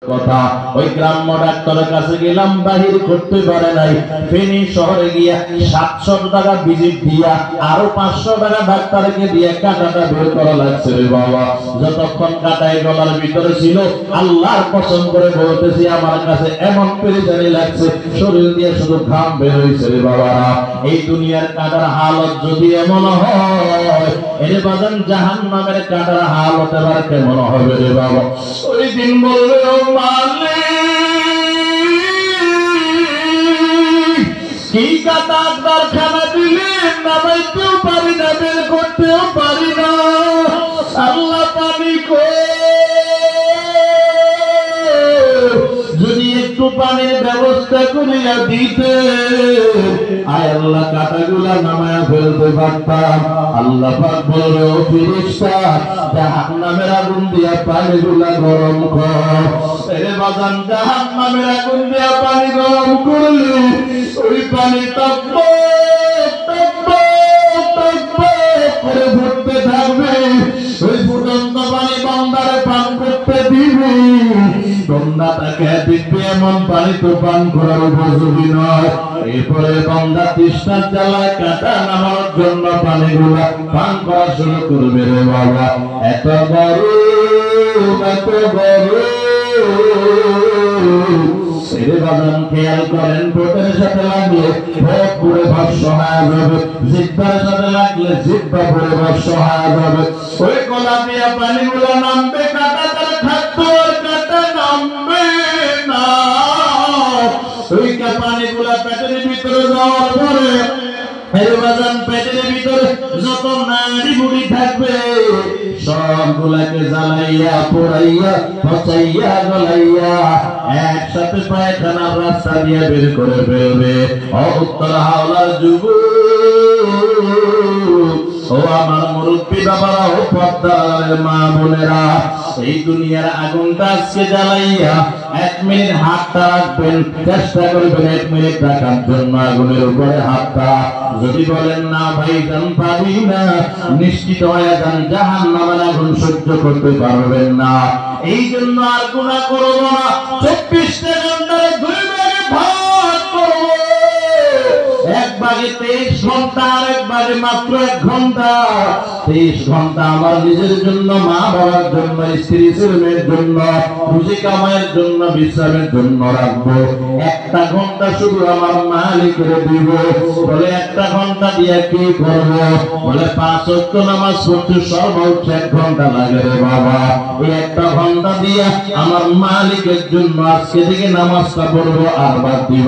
কথা ওই গ্রাম্য ডাক্তারের কাছে গেলাম, বাহির করতে পারে নাই। ফেনী শহরে গিয়া 700 টাকা ভিজিট দিয়া আরো 500 টাকা ডাক্তারকে দিয়ে কাটাটা বের করা লাগছে রে বাবা। যতক্ষণ কাটাই গলার ভিতরে ছিল, আল্লাহর কসম করে বলতেছি আমার কাছে এমন পেরেশানি লাগছে, শরীর দিয়ে শুধু ঘাম বের হইছে রে বাবারা। এই দুনিয়ার কাটার হালত যদি এমন হয়, এর বাজান জাহান্নামের কাটার হালত এবার কেমন হবে রে বাবা। ওই দিন বলবে, ও কি কাটা কারখানা দিলেন, নামাইতেও পারি না, বের করতেও পারি না। আল্লাহ পানি যদি একটু পানির ব্যবস্থা করিয়া দিতে, আয় আল্লাহ কাটাগুলা নামায়া ফেলতে পারতাম। আল্লাহ পাক বলবে, ও ফেরেশতা, জাহান্নামের আগুন দিয়া পানিগুলা গরম কর। এরে বাজান, জাহান্নামের আগুন দিয়া পানি গরম করলে ওই পানি তপ্ত করে ফুটতে থাকবে। ওই ফুটন্ত পানি বান্দারে পান করতে দিবে, বান্দা তাকে দিবে এমন পানি তো পান করার উপযোগী নয়। এরপরে বান্দা তৃষ্ণার জ্বালায় কাটা নামানোর জন্য পানিগুলা পান করা শুরু করবে রে বাবা। এত বড় খেয়াল করেন, ঠোঁটের সাথে লাগলে ঠোঁট পুরে ভস্য হয়ে যাবে, জিহ্বার সাথে লাগলে জিহ্বা পুরে ভস্য হয়ে যাবে। ওই গলা দিয়া পানিগুলা নামবে, কাটা তার থাকতো, কাটা নামবে না। ওই পানিগুলা পেটের ভিতরে যাওয়ার পরে পেটের ভিতরে যত নাড়ি বুড়ি থাকবে সবগুলাকে জ্বালাইয়া পোড়াইয়া পচাইয়া গলাইয়া একসাথে পায়খানার রাস্তা দিয়ে বের করে ফেলবে। উত্তর হাওলার যুবক, ও আমার মুরব্বী বাবারা, ও পর্দার মা বোনেরা, এই দুনিয়ার আগুনটা আজকে জ্বালাইয়া 1 মিনিট হাতটা রাখবেন, চেষ্টা করবেন 1 মিনিট রাখার জন্য আগুনের উপরে হাতটা। যদি বলেন না ভাইজান পারি না, নিশ্চিত হয়ে যান জাহান্নামের আগুন সহ্য করতে পারবেন না। এই জন্য আর গুনাহ করব না, 24টা ঘন্টার 2 ভাগে ভাগ করব। 1 ভাগে 23 ঘন্টা, আর 1 ভাগে মাত্র 1 ঘন্টা। 23 ঘন্টা আমার নিজের জন্য, মা বাবার জন্য, স্ত্রী ছেলেমেয়ের জন্য, রুজি কামাইয়ের জন্য, বিশ্রামের জন্য রাখবো। 1টা ঘন্টা শুধু আমার মালিকের দিব। বলে 1টা ঘন্টা দিয়ে কি করবো? বলে 5 ওয়াক্ত নামাজ পড়তে সর্বোচ্চ 1 ঘন্টা লাগে রে বাবা। এই 1টা ঘন্টা দিয়ে আমার মালিকের জন্য আজকে থেকে নামাজটা পড়বো আর বাদ দিব।